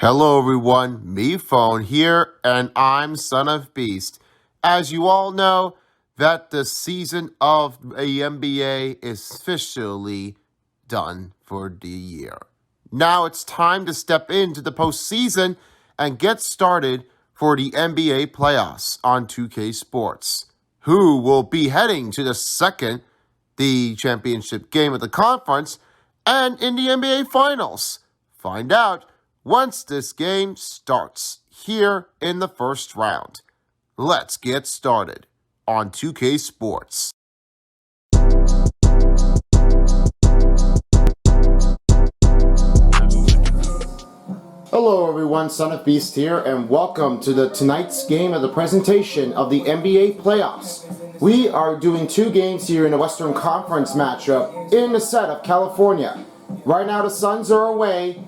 Hello everyone, me Phone here, and I'm Son of Beast. As you all know, that the season of the NBA is officially done for the year. Now it's time to step into the postseason and get started for the NBA playoffs on 2K Sports. Who will be heading to the championship game of the conference, and in the NBA Finals? Find out once this game starts here in the first round. Let's get started on 2K Sports. Hello everyone, Son of Beast here, and welcome to tonight's game of the presentation of the NBA playoffs. We are doing two games here in the Western Conference matchup in the set of California. Right now the Suns are away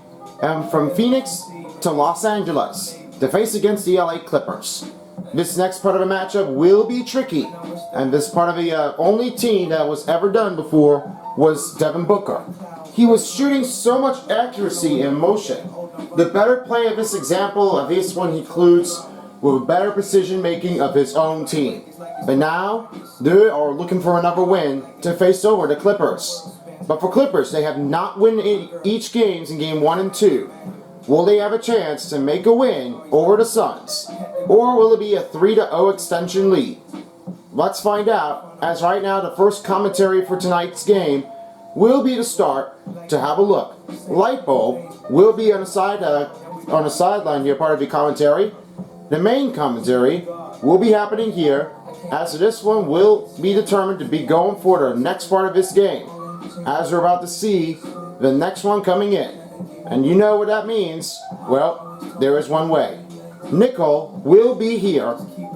from Phoenix to Los Angeles to face against the LA Clippers. This next part of the matchup will be tricky, and this part of the only team that was ever done before was Devin Booker. He was shooting so much accuracy and motion. The better play of this example of this one he includes with better precision making of his own team. But now, they are looking for another win to face over the Clippers. But for Clippers, they have not won each games in game 1 and 2. Will they have a chance to make a win over the Suns? Or will it be a 3-0 extension lead? Let's find out, as right now the first commentary for tonight's game will be to start to have a look. Lightbulb will be on the sideline here, part of the commentary. The main commentary will be happening here, as this one will be determined to be going for the next part of this game, as we're about to see the next one coming in. And you know what that means? Well, there is one way. Nickel will be here,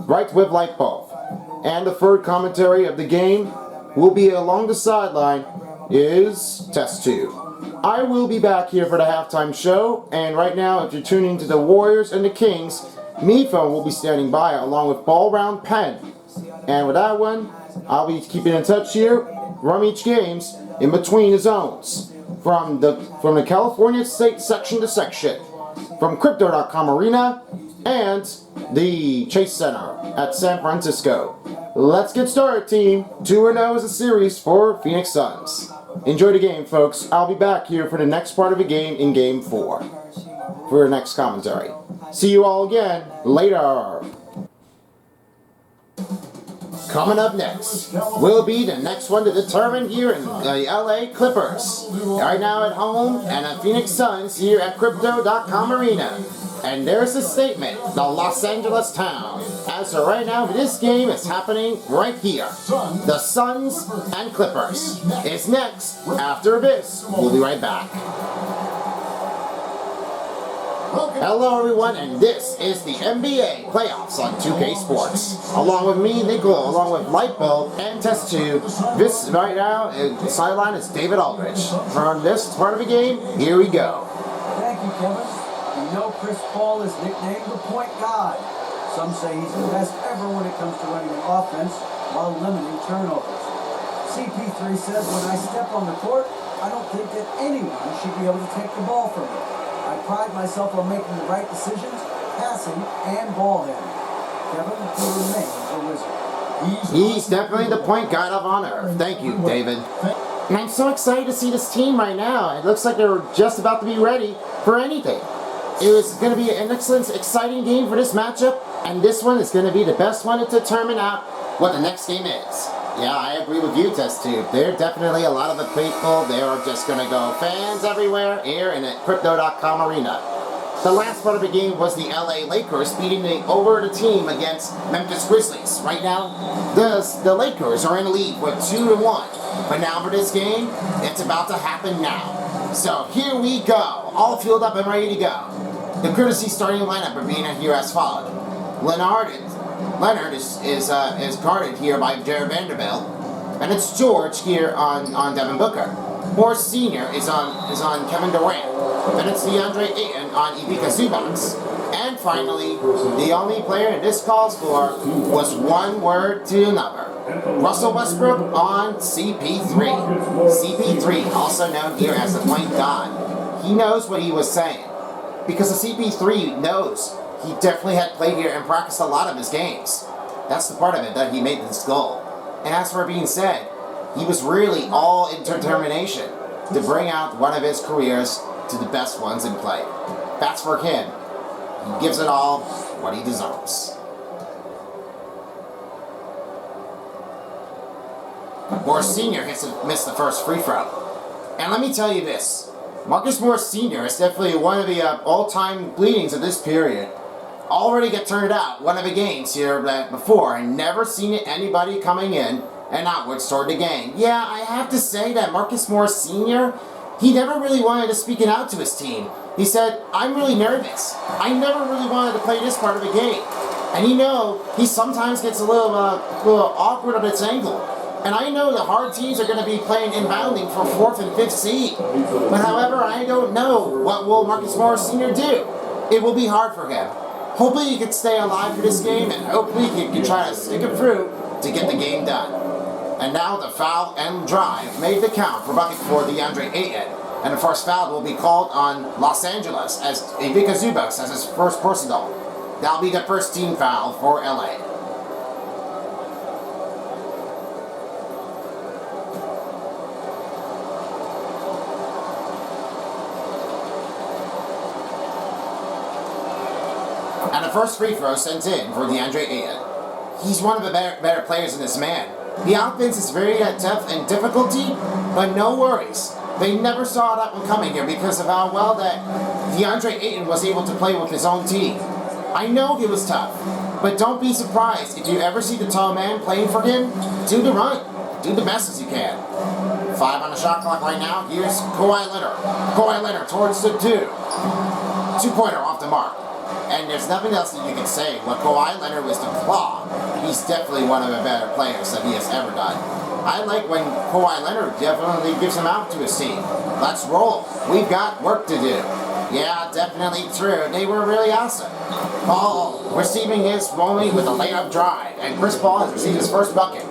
right with Lightbulb. And the third commentary of the game will be along the sideline is Test 2. I will be back here for the halftime show, and right now, if you're tuning to the Warriors and the Kings, MePhone will be standing by along with Ball Round Pen. And with that one, I'll be keeping in touch here from each games in between the zones. From the California State section to section, from Crypto.com Arena and the Chase Center at San Francisco. Let's get started, team. 2-0 is a series for Phoenix Suns. Enjoy the game, folks. I'll be back here for the next part of the game in Game 4 for your next commentary. See you all again later. Coming up next will be the next one to determine here in the LA Clippers. Right now at home and at Phoenix Suns here at Crypto.com Arena. And there's the statement, the Los Angeles town. As for right now, this game is happening right here. The Suns and Clippers is next. After this, we'll be right back. Hello everyone, and this is the NBA playoffs on 2K Sports. Along with me, Nickel, along with Lightbulb and Test 2. This right now, the sideline is David Aldridge. From this part of the game, here we go. Thank you, Kevin. You know Chris Paul is nicknamed the point guard. Some say he's the best ever when it comes to running an offense while limiting turnovers. CP3 says, when I step on the court, I don't think that anyone should be able to take the ball from me. I pride myself on making the right decisions, passing, and ball handling. Kevin, he remains a wizard. He's definitely the point guard of honor. Thank you, David. And I'm so excited to see this team right now. It looks like they're just about to be ready for anything. It was going to be an excellent, exciting game for this matchup, and this one is going to be the best one to determine out what the next game is. Yeah, I agree with you, Test Tube. There are definitely a lot of the people. They are just going to go fans everywhere here in the Crypto.com Arena. The last part of the game was the LA Lakers beating over the team against Memphis Grizzlies. Right now, the Lakers are in the lead with 2-1. But now for this game, it's about to happen now. So here we go, all fueled up and ready to go. The courtesy starting lineup are being here as followed. Leonard is guarded here by Jared Vanderbilt, and it's George here on Devin Booker. Morris Sr. is on Kevin Durant, and it's DeAndre Ayton on Ivica Zubac. And finally, the only player this calls for was one word to another. Russell Westbrook on CP3. CP3, also known here as the point guard. He knows what he was saying. because the CP3 knows he definitely had played here and practiced a lot of his games. That's the part of it that he made this goal. And as for being said, he was really all in determination to bring out one of his careers to the best ones in play. That's for him. He gives it all what he deserves. Morris Sr. missed the first free throw. And let me tell you this. Marcus Morris Sr. is definitely one of the all-time leadings of this period. Already get turned out one of the games here before, and never seen anybody coming in and outwards toward the game. Yeah, I have to say that Marcus Morris Sr., he never really wanted to speak it out to his team. He said, I'm really nervous. I never really wanted to play this part of the game. And he sometimes gets a little awkward on its angle. And I know the hard teams are going to be playing inbounding for 4th and 5th seed. But however, I don't know what will Marcus Morris Sr. do. It will be hard for him. Hopefully he can stay alive for this game, and hopefully he can try to stick it through to get the game done. And now the foul and drive made the count for bucket for DeAndre Ayton. And the first foul will be called on Los Angeles as Ivica Zubac as his first personal. That'll be the first team foul for LA. And the first free throw sent in for DeAndre Ayton. He's one of the better players in this man. The offense is very tough and difficulty, but no worries. They never saw that one coming here because of how well that DeAndre Ayton was able to play with his own team. I know it was tough, but don't be surprised if you ever see the tall man playing for him. Do the run. Do the best as you can. 5 on the shot clock right now. Here's Kawhi Leonard. Kawhi Leonard towards the 2. 2-pointer off the mark. And there's nothing else that you can say. When Kawhi Leonard was the claw, he's definitely one of the better players that he has ever done. I like when Kawhi Leonard definitely gives him out to his team. Let's roll. We've got work to do. Yeah, definitely true. They were really awesome. Paul receiving his moment with a layup drive. And Chris Paul has received his first bucket.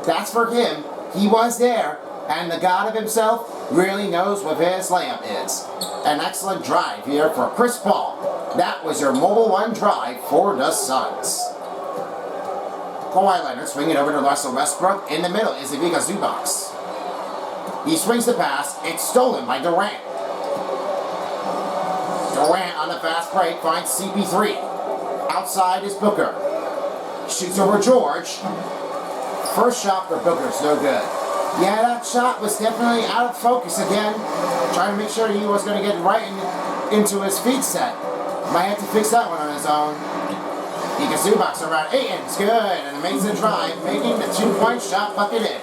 That's for him. He was there. And the God of himself really knows what his layup is. An excellent drive here for Chris Paul. That was your Mobile 1 drive for the Suns. Kawhi Leonard swinging over to Russell Westbrook. In the middle is Ivica Zubac. He swings the pass. It's stolen by Durant. Durant on the fast break finds CP3. Outside is Booker. Shoots over George. First shot for Booker's no good. Yeah, that shot was definitely out of focus again. Trying to make sure he was going to get right into his feet set. Might have to fix that one on his own. Ivica Zubac around Ayton's good, and makes the drive, making the 2-point shot bucket in.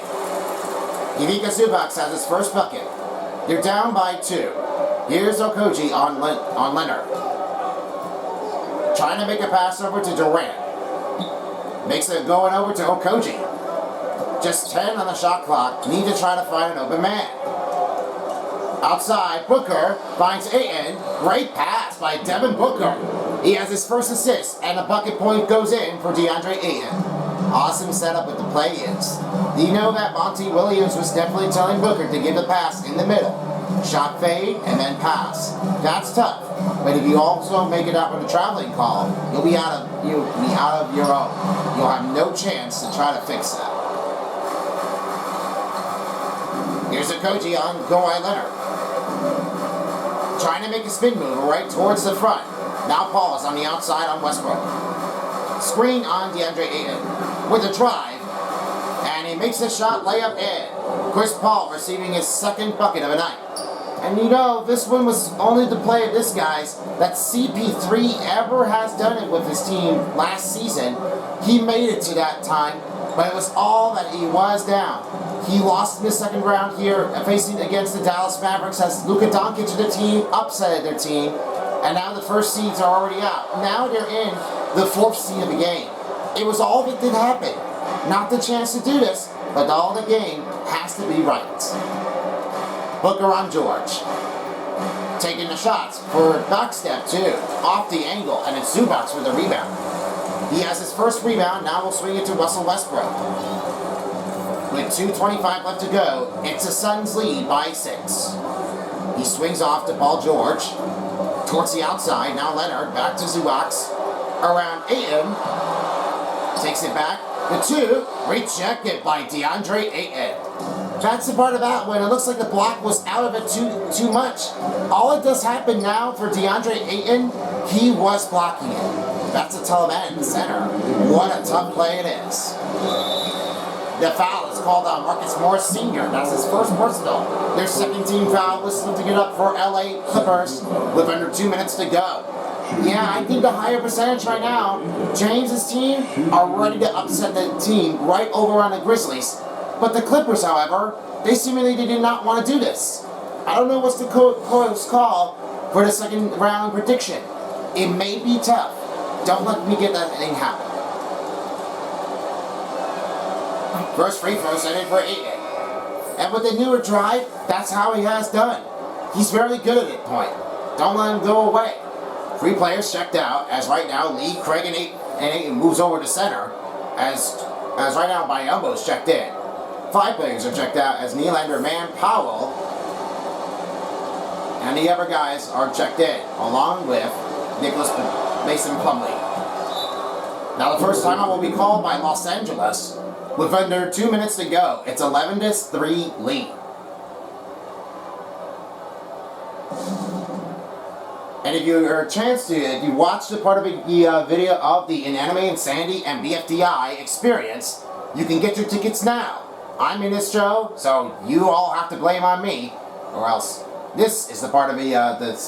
Ivica Zubac has his first bucket. They're down by 2. Here's Okogie on Leonard. Trying to make a pass over to Durant. Makes it going over to Okogie. Just 10 on the shot clock. Need to try to find an open man. Outside, Booker finds Ayton. Great pass by Devin Booker. He has his first assist, and a bucket point goes in for DeAndre Ayton. Awesome setup with the play-ins. Do you know that Monty Williams was definitely telling Booker to give the pass in the middle? Shot fade, and then pass. That's tough. But if you also make it out with a traveling call, you'll be out of your own. You'll have no chance to try to fix that. Here's Okogie on Kawhi Leonard. Trying to make a spin move right towards the front. Now Paul is on the outside on Westbrook. Screen on DeAndre Ayton with a drive. And he makes a shot layup in. Chris Paul receiving his second bucket of the night. And this one was only the play of this guy's that CP3 ever has done it with his team last season. He made it to that time, but it was all that he was down. He lost in the second round here, facing against the Dallas Mavericks, has Luka Doncic to the team, upsetted their team, and now the first seeds are already out. Now they're in the 4th seed of the game. It was all that did happen. Not the chance to do this, but all the game has to be right. Booker on George. Taking the shots for back step too. Off the angle, and it's Zubac with a rebound. He has his first rebound, now we'll swing it to Russell Westbrook. With 2:25 left to go, it's the Suns lead by 6. He swings off to Paul George. Towards the outside, now Leonard back to Zubac. Around Ayton. Takes it back. The two, rejected by DeAndre Ayton. That's the part about when it looks like the block was out of it too much. All it does happen now for DeAndre Ayton, he was blocking it. That's a tall man in the center. What a tough play it is. The foul is called on Marcus Morris Sr. That's his first personal. Their second team foul was lifting it up for LA Clippers with under 2 minutes to go. Yeah, I think the higher percentage right now, James's team are ready to upset the team right over on the Grizzlies. But the Clippers, however, they seemingly did not want to do this. I don't know what's the close call for the second round prediction. It may be tough. Don't let me get that thing happen. First free throw set in for Ayton. And with the newer drive, that's how he has done. He's very good at that point. Don't let him go away. 3 players checked out, as right now Lee, Craig, and Ayton moves over to center, as right now Biyombo's checked in. 5 players are checked out as Nylander, Mann, Powell, and the other guys are checked in, along with Mason Plumlee. Now the first timeout will be called by Los Angeles with under 2 minutes to go. It's 11-3 lead. And if you watch the part of the video of the Inanimate Insanity and BFDI experience, you can get your tickets now. I'm in this show, so you all have to blame on me, or else this is the part of the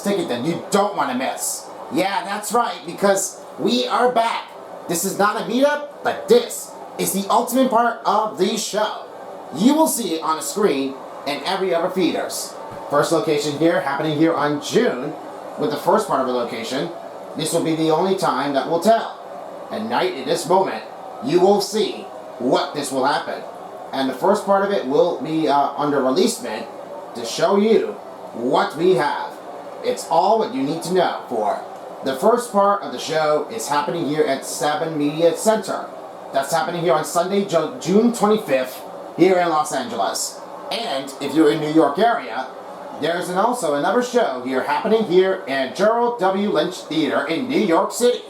ticket that you don't want to miss. Yeah, that's right, because we are back. This is not a meetup, but this is the ultimate part of the show. You will see it on the screen and every other feeders. First location here, happening here on June, with the first part of the location. This will be the only time that will tell. At night, in this moment, you will see what this will happen. And the first part of it will be under releasement to show you what we have. It's all what you need to know for. The first part of the show is happening here at Sabin Media Center. That's happening here on Sunday, June 25th, here in Los Angeles. And if you're in New York area, there's also another show here happening here at Gerald W. Lynch Theater in New York City.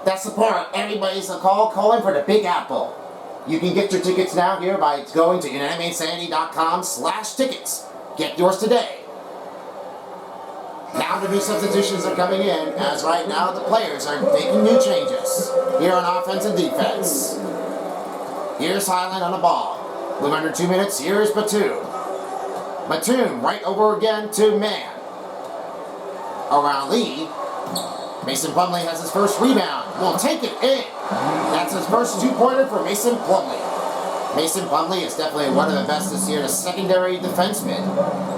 That's the part everybody's calling for the Big Apple. You can get your tickets now here by going to inanimateinsanity.com/tickets. Get yours today. Now the new substitutions are coming in, as right now the players are making new changes here on offense and defense. Here's Highland on the ball. With under 2 minutes, here's Batum. Batum right over again to Mann. Around Lee. Mason Plumlee has his first rebound. Will take it in. That's his first 2-pointer for Mason Plumlee. Mason Plumlee is definitely one of the best this year, the secondary defenseman.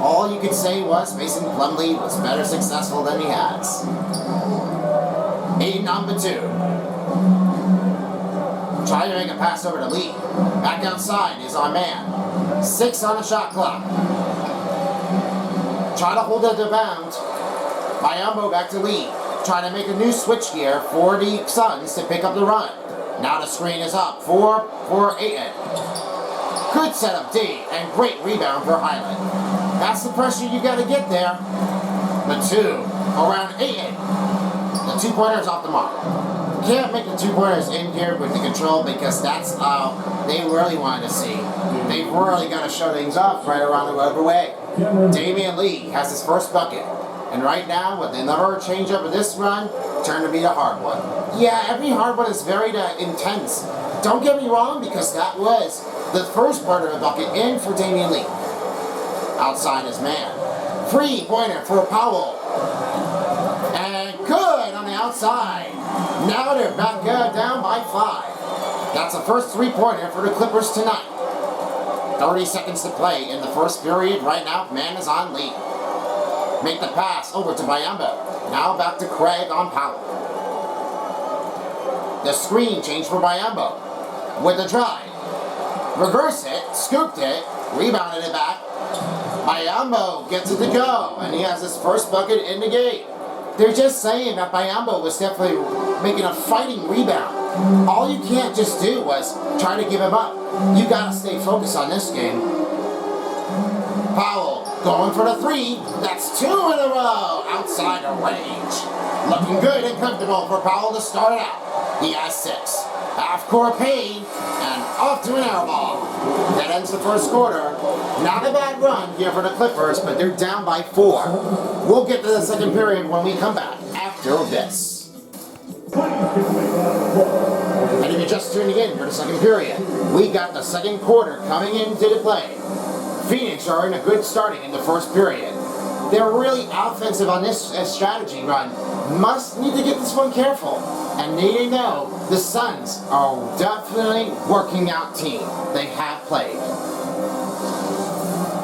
All you could say was Mason Plumlee was better successful than he has. Ayton on Batum. Trying to make a pass over to Lee. Back outside is on Mann. 6 on the shot clock. Try to hold it to bound. Biyombo back to Lee. Trying to make a new switch gear for the Suns to pick up the run. Now the screen is up for Ayton. Good setup D and great rebound for Highland. That's the pressure you got to get there. The 2 around Ayton. The 2-pointers off the mark. Can't make the 2-pointers in here with the control because that's how they really wanted to see. They've really got to show things off right around the other way. Damian Lee has his first bucket. And right now, with another change-up of this run, turned to be the hard one. Yeah, every hard one is very intense. Don't get me wrong, because that was the first part of the bucket in for Damian Lee. Outside is Mann. 3-pointer for Powell. And good on the outside. Now they're back down by 5. That's the first 3-pointer for the Clippers tonight. 30 seconds to play in the first period. Right now, Mann is on lead. Make the pass over to Biyombo. Now back to Craig on Powell. The screen changed for Biyombo. With the drive. Reverse it, scooped it, rebounded it back. Biyombo gets it to go, and he has his first bucket in the game. They're just saying that Biyombo was definitely making a fighting rebound. All you can't just do was try to give him up. You gotta stay focused on this game. Powell going for the three. That's 2 in a row outside of range. Looking good and comfortable for Powell to start out. He has 6. Half-court pain, and off to an air ball. That ends the first quarter. Not a bad run here for the Clippers, but they're down by 4. We'll get to the second period when we come back after this. And if you're just tuning in for the second period, we got the second quarter coming into the play. Phoenix are in a good starting in the first period. They're really offensive on this strategy run. Must need to get this one careful. And need to know the Suns are definitely working out team. They have played.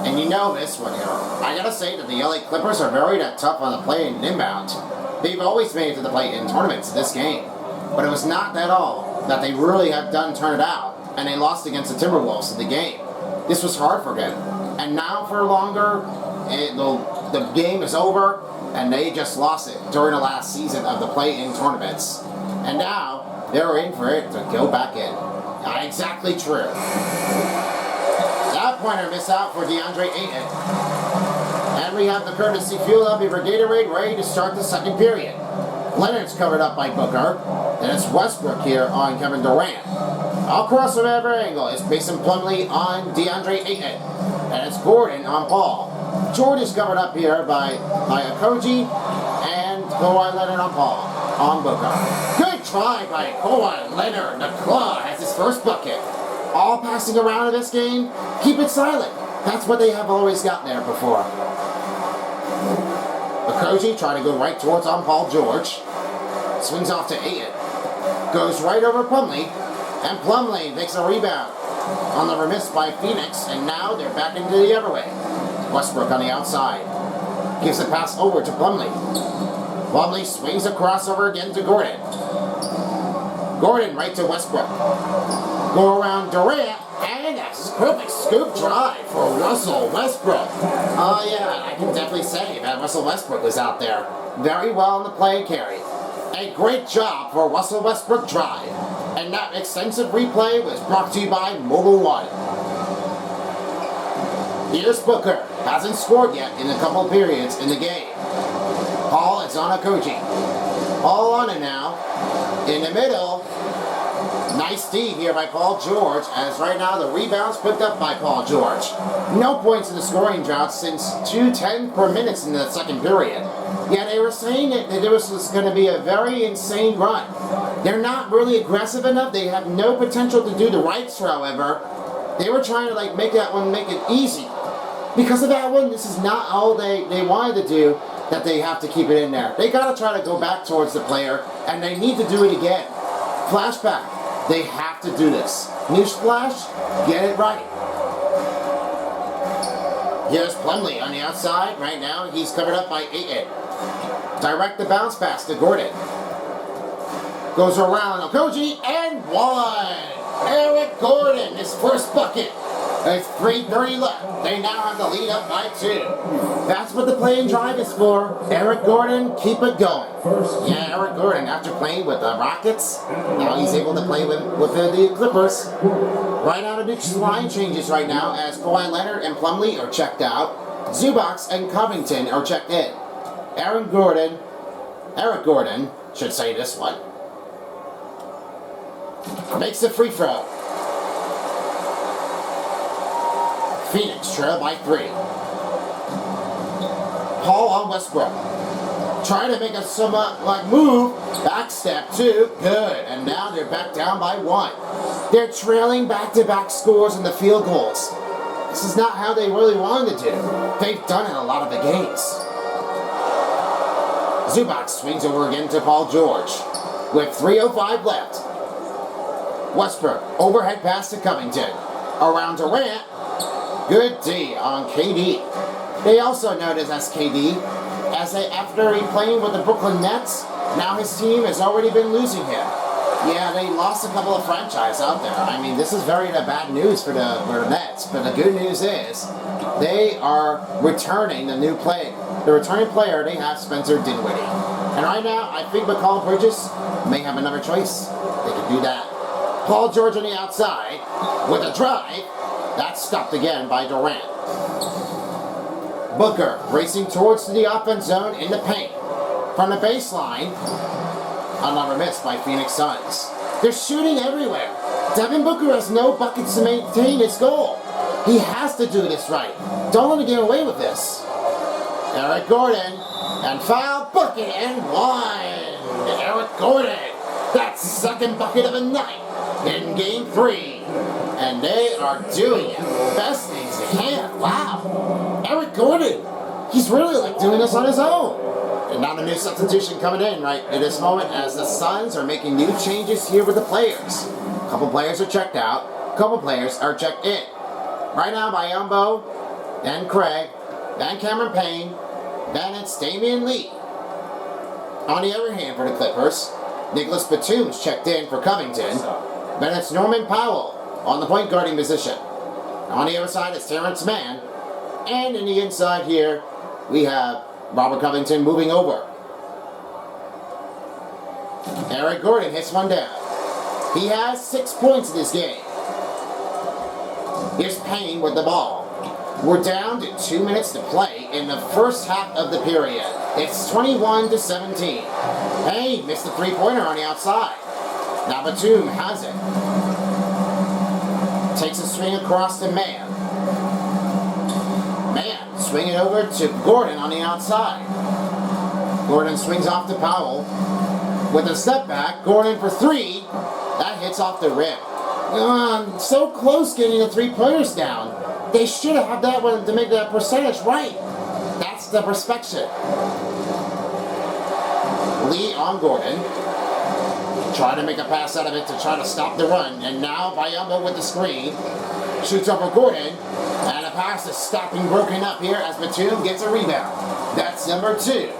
And you know this one here. I gotta say that the LA Clippers are very tough on the play and inbound. They've always made it to the play-in tournaments this game. But it was not at all that they really have done turn it out. And they lost against the Timberwolves in the game. This was hard for them. And now for longer, the game is over. And they just lost it during the last season of the play-in tournaments. And now, they're in for it to go back in. Not exactly true. That pointer missed out for DeAndre Ayton. And we have the courtesy fuel up for Gatorade ready to start the second period. Leonard's covered up by Booker. Then it's Westbrook here on Kevin Durant. Across from every angle is Mason Plumlee on DeAndre Ayton. And it's Gordon on Paul. George is covered up here by Okogie and Kawhi Leonard on Paul. On Booker. Good try by Kawhi Leonard. The claw has his first bucket. All passing around in this game, keep it silent. That's what they have always gotten there before. Okogie trying to go right towards on Paul George. Swings off to Ayton. Goes right over Plumlee. And Plumlee makes a rebound on the remiss by Phoenix. And now they're back into the other way. Westbrook on the outside. Gives the pass over to Plumlee. Plumlee swings a crossover again to Gordon. Gordon right to Westbrook. Go around Durant, and that's a perfect scoop drive for Russell Westbrook. Oh yeah, I can definitely say that Russell Westbrook was out there very well in the play and carry. A great job for Russell Westbrook drive. And that extensive replay was brought to you by Mobile One. Here's Booker. Hasn't scored yet in a couple periods in the game. Paul is on Okogie. Paul on it now. In the middle. Nice D here by Paul George, as right now the rebounds picked up by Paul George. No points in the scoring drought since 2:10 per minute in the second period. Yeah, they were saying that there was going to be a very insane run. They're not really aggressive enough. They have no potential to do the rights, however. They were trying to make that one, make it easy. Because of that one, this is not all they wanted to do, that they have to keep it in there. They got to try to go back towards the player, and they need to do it again. Flashback. They have to do this. Newsflash, get it right. Here's Plumlee on the outside. Right now, he's covered up by Ayton. Direct the bounce pass to Gordon. Goes around Okogie, and one! Eric Gordon, his first bucket. There's 3:30 left. They now have the lead up by 2. That's what the play and drive is for. Eric Gordon, keep it going. Yeah, Eric Gordon, after playing with the Rockets, now he's able to play with the Clippers. Right out of the line changes right now as Kawhi Leonard and Plumlee are checked out. Zubac and Covington are checked in. Eric Gordon should say this one. Makes a free throw. Phoenix trail by 3. Paul on Westbrook. Trying to make a somewhat move. Back step 2. Good. And now they're back down by 1. They're trailing back-to-back scores in the field goals. This is not how they really wanted to do. They've done it a lot of the games. Zubac swings over again to Paul George. With 3:05 left. Westbrook. Overhead pass to Covington. Around Durant. Good D on KD. They also know this as KD, after he playing with the Brooklyn Nets, now his team has already been losing him. Yeah, they lost a couple of franchises out there. I mean, this is very bad news for the Nets, but the good news is they are returning the new play. The returning player, they have Spencer Dinwiddie. And right now, I think McCall Bridges may have another choice. They could do that. Paul George on the outside with a drive. That's stopped again by Durant. Booker racing towards the offense zone in the paint. From the baseline, another miss by Phoenix Suns. They're shooting everywhere. Devin Booker has no buckets to maintain his goal. He has to do this right. Don't let him get away with this. Eric Gordon, and foul, bucket, and one. Eric Gordon, that's second bucket of the night in Game 3. And they are doing it best things they can. Wow. Eric Gordon, he's really like doing this on his own. And now the new substitution coming in right at this moment as the Suns are making new changes here with the players. A couple players are checked out. A couple players are checked in. Right now by Yumbo, then Craig, then Cameron Payne, then it's Damian Lee. On the other hand for the Clippers, Nicholas Batum's checked in for Covington. Then it's Norman Powell on the point guarding position. On the other side is Terrence Mann. And in the inside here, we have Robert Covington moving over. Eric Gordon hits one down. He has 6 points in this game. Here's Payne with the ball. We're down to 2 minutes to play in the first half of the period. It's 21-17. Payne missed the three-pointer on the outside. Now Batum has it. Takes a swing across to Mann. Mann swinging over to Gordon on the outside. Gordon swings off to Powell. With a step back, Gordon for three. That hits off the rim. So close getting the three-pointers down. They should have had that one to make that percentage right. That's the perspective. Lee on Gordon. Trying to make a pass out of it to try to stop the run. And now Bayamba with the screen. Shoots over Gordon. And a pass is stopping broken up here as Batum gets a rebound. That's number 2.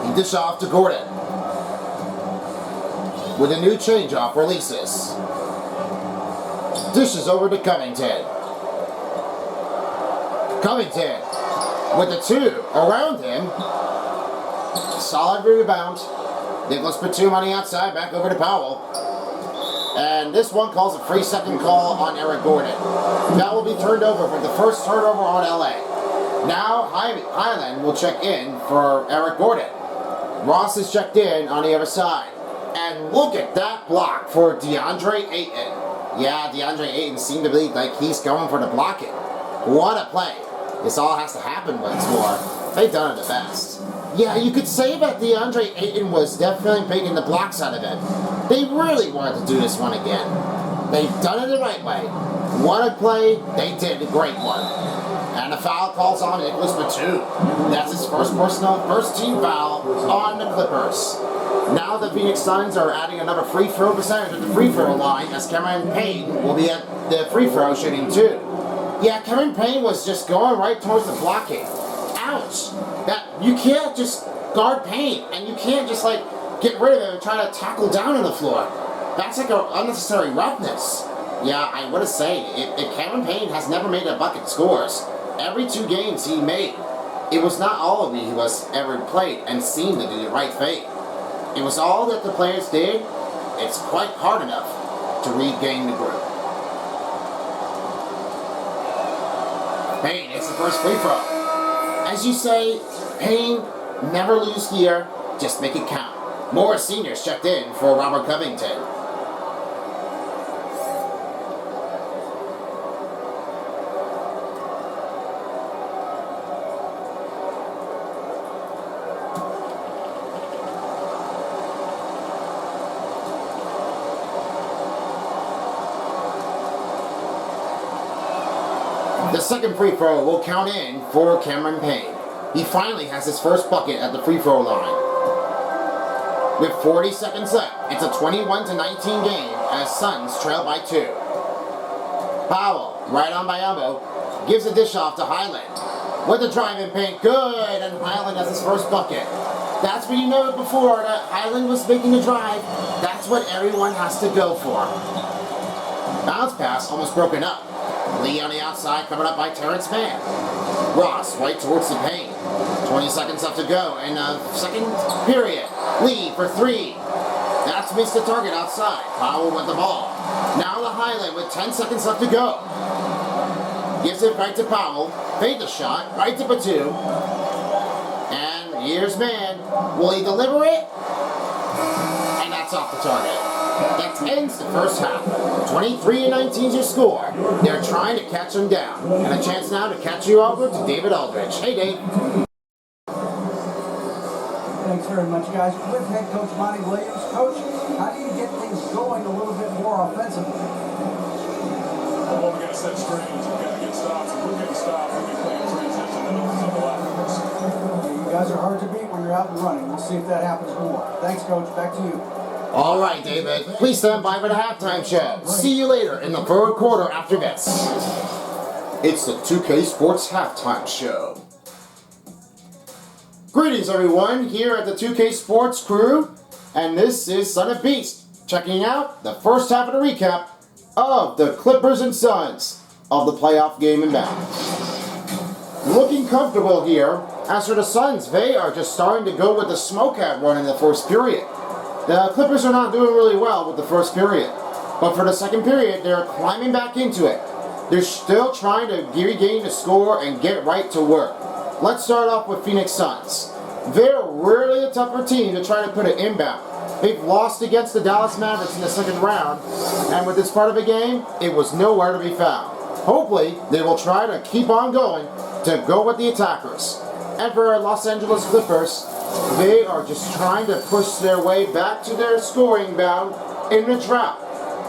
He dish off to Gordon. With a new change-off releases. Dishes over to Covington. Covington with the 2 around him. Solid rebound. Nicholas Batum on the outside, back over to Powell. And this one calls a free second call on Eric Gordon. That will be turned over for the first turnover on LA. Now Highland will check in for Eric Gordon. Ross is checked in on the other side. And look at that block for DeAndre Ayton. Yeah, DeAndre Ayton seemed to be like he's going for the blocking. What a play. This all has to happen once more. They've done it the best. Yeah, you could say that DeAndre Ayton was definitely picking the blocks out of it. They really wanted to do this one again. They've done it the right way. What a play. They did a great one. And the foul calls on Nicholas Batum. That's his first team foul on the Clippers. Now the Phoenix Suns are adding another free throw percentage at the free throw line as Cameron Payne will be at the free throw shooting 2. Yeah, Cameron Payne was just going right towards the blocking. Ouch! That you can't just guard Payne and you can't just like get rid of him and try to tackle down on the floor. That's like an unnecessary roughness. Yeah, I want to say if Cameron Payne has never made a bucket scores. Every 2 games he made, it was not all of it he was ever played and seen to do the right thing. It was all that the players did. It's quite hard enough to regain the group. Payne hits the first free throw. As you say, Payne, never lose here, just make it count. More seniors checked in for Robert Covington. The second free throw will count in for Cameron Payne. He finally has his first bucket at the free throw line. With 40 seconds left, it's a 21-19 game as Suns trail by 2. Powell, right on by elbow, gives a dish off to Highland. With the drive in paint, good, and Highland has his first bucket. That's what you know before, that Highland was making the drive. That's what everyone has to go for. Bounce pass almost broken up. Lee on the outside, coming up by Terrence Mann. Ross right towards the paint. 20 seconds left to go in the second period. Lee for 3. That's missed the target outside. Powell with the ball. Now the Highland with 10 seconds left to go. Gives it right to Powell. Fade the shot. Right to Batum. And here's man. Will he deliver it? And that's off the target. That ends the first half. 23-19 is your score. They're trying to catch him down. And a chance now to catch you over to David Aldridge. Hey, Dave. Thanks very much, guys. With head coach Monty Williams. Coach, how do you get things going a little bit more offensively? Well, we got to set screens. We got to get stops. If we're getting stops, we'll be playing transition and opens up a lot for us. You guys are hard to beat when you're out and running. We'll see if that happens more. Thanks, Coach. Back to you. All right, David. Please stand by for the halftime show. See you later in the third quarter after this. It's the 2K Sports Halftime Show. Greetings, everyone, here at the 2K Sports crew, and this is Son of Beast, checking out the first half of the recap of the Clippers and Suns of the playoff game inbound. Looking comfortable here, as for the Suns, they are just starting to go with the smokeout run in the first period. The Clippers are not doing really well with the first period, but for the second period, they're climbing back into it. They're still trying to regain the score and get right to work. Let's start off with Phoenix Suns. They're really a tougher team to try to put it inbound. They've lost against the Dallas Mavericks in the second round, and with this part of the game, it was nowhere to be found. Hopefully, they will try to keep on going to go with the attackers. And for our Los Angeles Clippers, they are just trying to push their way back to their scoring bound in the trap.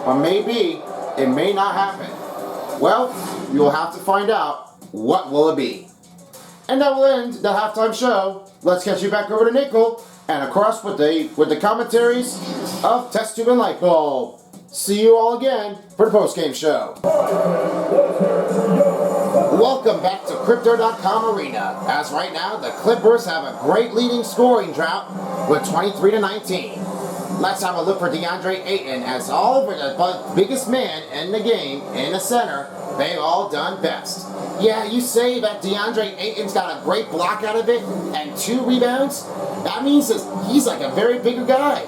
Or maybe it may not happen. Well, you'll have to find out what will it be. And that will end the halftime show. Let's catch you back over to Nickel and across with the commentaries of Test Tube and Light Bulb. See you all again for the post-game show. Welcome back to Crypto.com Arena. As right now, the Clippers have a great leading scoring drought with 23-19. Let's have a look for DeAndre Ayton as all of the biggest man in the game in the center. They've all done best. Yeah, you say that DeAndre Ayton's got a great block out of it and 2 rebounds? That means that he's like a very bigger guy.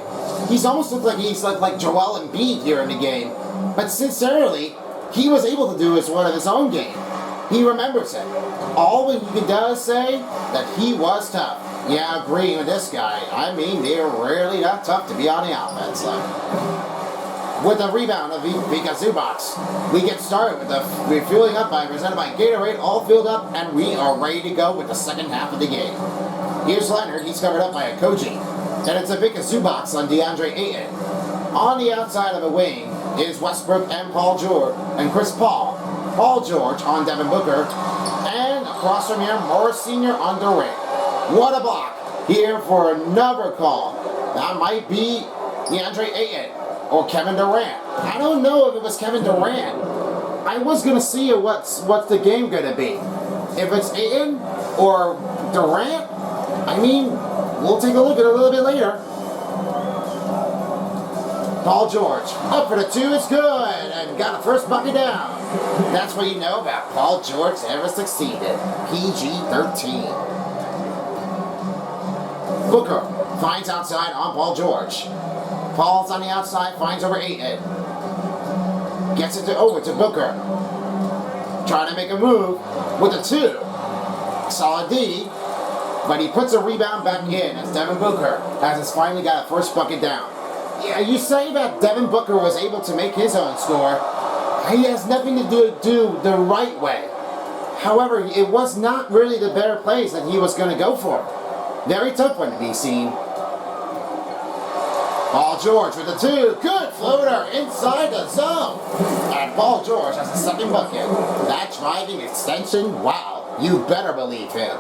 He's almost looked like he's like Joel Embiid here in the game. But sincerely, he was able to do is one of his own game. He remembers it. All he does say that he was tough. Yeah, agreeing with this guy. I mean, they're really not tough to be on the offense. With the rebound of Vika Zubac, we get started with the refueling up presented by Gatorade, all filled up, and we are ready to go with the second half of the game. Here's Leonard, he's covered up by Okogie, and it's a Vika Zubac on DeAndre Ayton. On the outside of the wing is Westbrook and Paul George, and Chris Paul. Paul George on Devin Booker, and across from here, Morris Sr. on Durant. What a block here for another call. That might be DeAndre Ayton. Or Kevin Durant. I don't know if it was Kevin Durant. I was going to see what's the game going to be. If it's Ayton or Durant, I mean, we'll take a look at it a little bit later. Paul George, up for the 2, it's good, and got a first bucket down. That's what you know about Paul George ever succeeded. PG-13. Booker finds outside on Paul George. Paul's on the outside, finds over Ayton. Gets it over to Booker. Trying to make a move with a 2. Solid D, but he puts a rebound back in as Devin Booker has finally got a first bucket down. Yeah, you say that Devin Booker was able to make his own score. He has nothing to do the right way. However, it was not really the better plays that he was going to go for. Very tough one to be seen. Paul George with the 2. Good floater inside the zone. And Paul George has the second bucket. That driving extension, wow, you better believe him.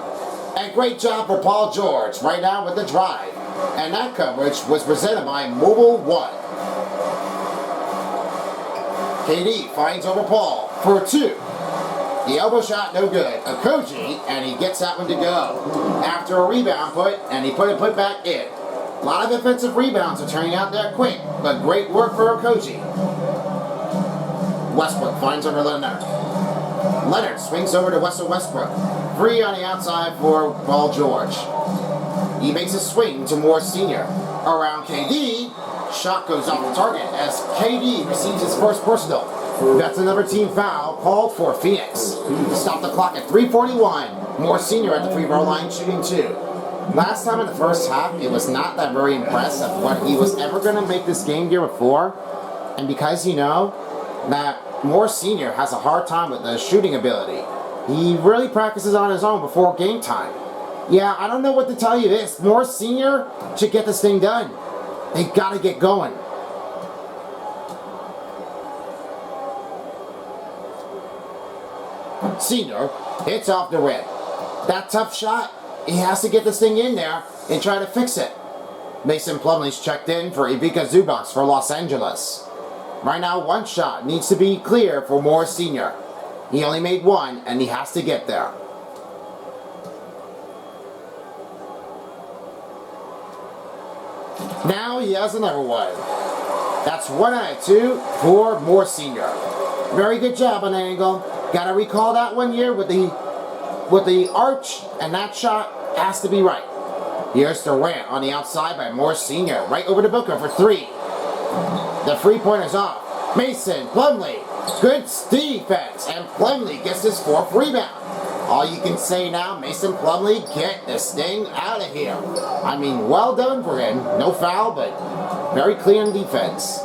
And great job for Paul George right now with the drive. And that coverage was presented by Mobile One. KD finds over Paul for 2. The elbow shot, no good. Okogie, and he gets that one to go. After a rebound and he put it back in. A lot of defensive rebounds are turning out there quick, but great work for Okogie. Westbrook finds over Leonard. Leonard swings over to Westbrook. 3 on the outside for Paul George. He makes a swing to Morris Sr. Around KD. Shot goes off the target as KD receives his first personal. That's another team foul called for Phoenix. Stop the clock at 3:41. Moore Sr. at the free throw line shooting 2. Last time in the first half, it was not that very impressive what he was ever going to make this game here before. And because you know that Moore Sr. has a hard time with the shooting ability, he really practices on his own before game time. Yeah, I don't know what to tell you this. Moore Sr. should get this thing done. They got to get going. Senior hits off the rim. That tough shot, he has to get this thing in there and try to fix it. Mason Plumlee's checked in for Ivica Zubac for Los Angeles. Right now, one shot needs to be clear for Moore Sr. He only made one, and he has to get there. Now he has another one. That's 1 out of 2 for Moore Sr. Very good job on the angle. Gotta recall that one here with the arch, and that shot has to be right. Here's Durant on the outside by Moore Sr. Right over to Booker for 3. The three-pointer's off. Mason Plumlee, good defense, and Plumlee gets his 4th rebound. All you can say now, Mason Plumlee, get this thing out of here. I mean, well done for him. No foul, but very clean defense.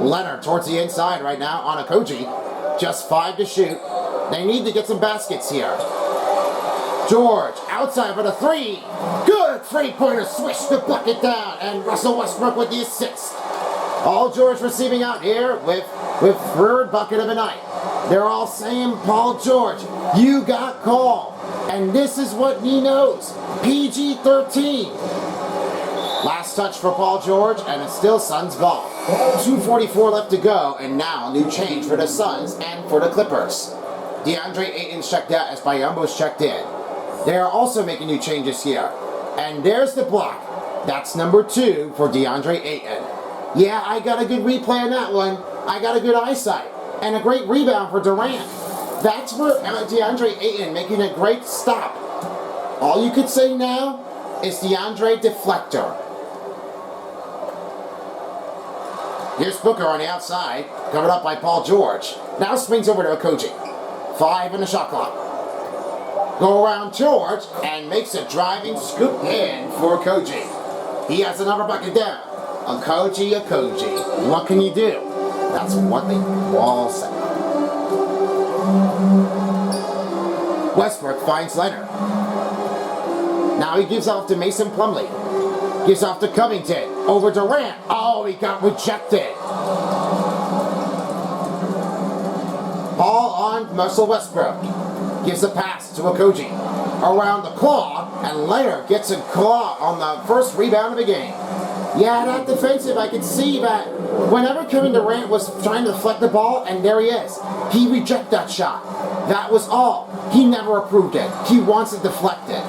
Leonard towards the inside right now on Okogie. Just 5 to shoot. They need to get some baskets here. George outside for the 3. Good three-pointer, swish the bucket down, and Russell Westbrook with the assist. All George receiving out here with 3rd bucket of the night. They're all saying, Paul George, you got called. And this is what he knows. PG-13. Last touch for Paul George, and it's still Suns ball. 2:44 left to go, and now new change for the Suns and for the Clippers. DeAndre Ayton's checked out as Biyombo's checked in. They are also making new changes here. And there's the block. That's number 2 for DeAndre Ayton. Yeah, I got a good replay on that one. I got a good eyesight. And a great rebound for Durant. That's for DeAndre Ayton making a great stop. All you could say now is DeAndre Deflector. Here's Booker on the outside, covered up by Paul George. Now swings over to Okogie. 5 in the shot clock. Go around George and makes a driving scoop in for Okogie. He has another bucket down. Okogie. What can you do? That's what they all say. Westbrook finds Leonard. Now he gives off to Mason Plumlee. Gives off to Covington. Over Durant. Oh, he got rejected. Ball on Russell Westbrook. Gives a pass to Okogie. Around the claw, and Leonard gets a claw on the first rebound of the game. Yeah, that defensive, I could see that whenever Kevin Durant was trying to deflect the ball, and there he is, he rejected that shot. That was all. He never approved it. He wants it deflected.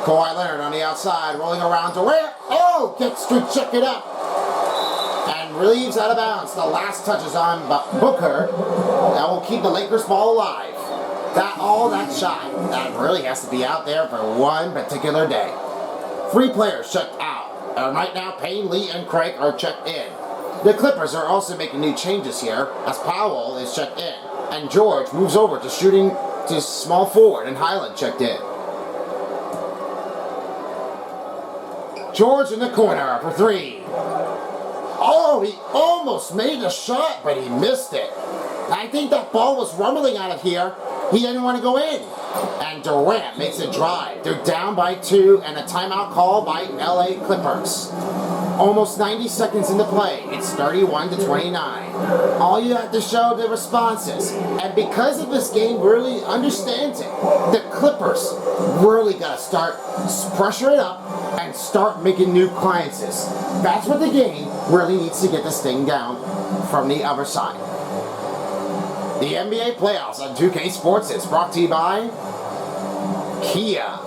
Kawhi Leonard on the outside, rolling around Durant. Oh, gets to check it up. And relieves out of bounds. The last touch is on Booker. That will keep the Lakers ball alive. That shot, that really has to be out there for one particular day. 3 players checked out. Right now, Payne, Lee, and Craig are checked in. The Clippers are also making new changes here, as Powell is checked in. And George moves over to shooting to small forward, and Highland checked in. George in the corner for 3. Oh, he almost made a shot, but he missed it. I think that ball was rumbling out of here. He didn't want to go in. And Durant makes a drive. They're down by 2, and a timeout call by LA Clippers. Almost 90 seconds into play. It's 31-29. All you have to show the responses. And because of this game really understands it, the Clippers really got to start pressure it up and start making new clearances. That's what the game really needs to get this thing down from the other side. The NBA playoffs on 2K Sports is brought to you by Kia.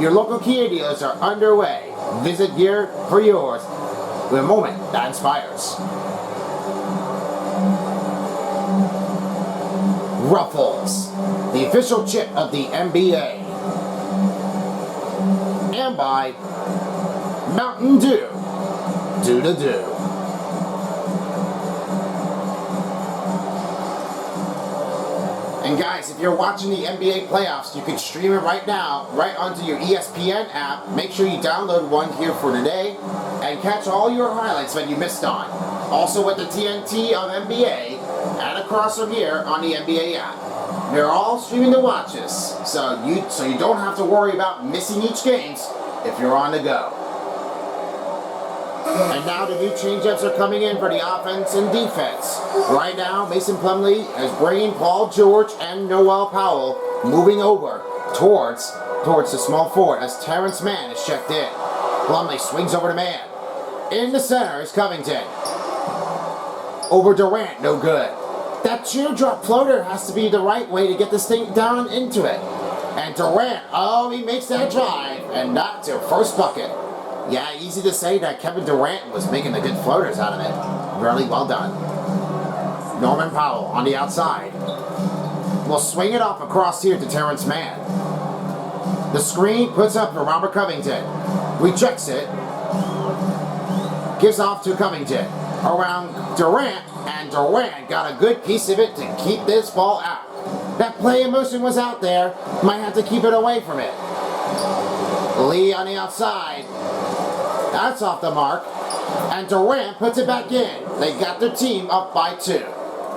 Your local Kia dealers are underway. Visit Gear for yours with a moment that inspires. Ruffles, the official chip of the NBA. And by Mountain Dew. Do the do. And guys, if you're watching the NBA playoffs, you can stream it right now, right onto your ESPN app. Make sure you download one here for today and catch all your highlights that you missed on. Also with the TNT of NBA and across from here on the NBA app. They're all streaming to watch us, so you don't have to worry about missing each games if you're on the go. And now the new changeups are coming in for the offense and defense. Right now, Mason Plumlee is bringing Paul George and Noel Powell moving over towards the small forward as Terrence Mann is checked in. Plumlee swings over to Mann. In the center is Covington. Over Durant, no good. That teardrop floater has to be the right way to get this thing down into it. And Durant, he makes that drive and not to first bucket. Yeah, easy to say that Kevin Durant was making the good floaters out of it. Really well done. Norman Powell on the outside. Will swing it off across here to Terrence Mann. The screen puts up for Robert Covington. Rejects it. Gives off to Covington. Around Durant, and Durant got a good piece of it to keep this ball out. That play in motion was out there. Might have to keep it away from it. Lee on the outside. That's off the mark. And Durant puts it back in. They got their team up by 2.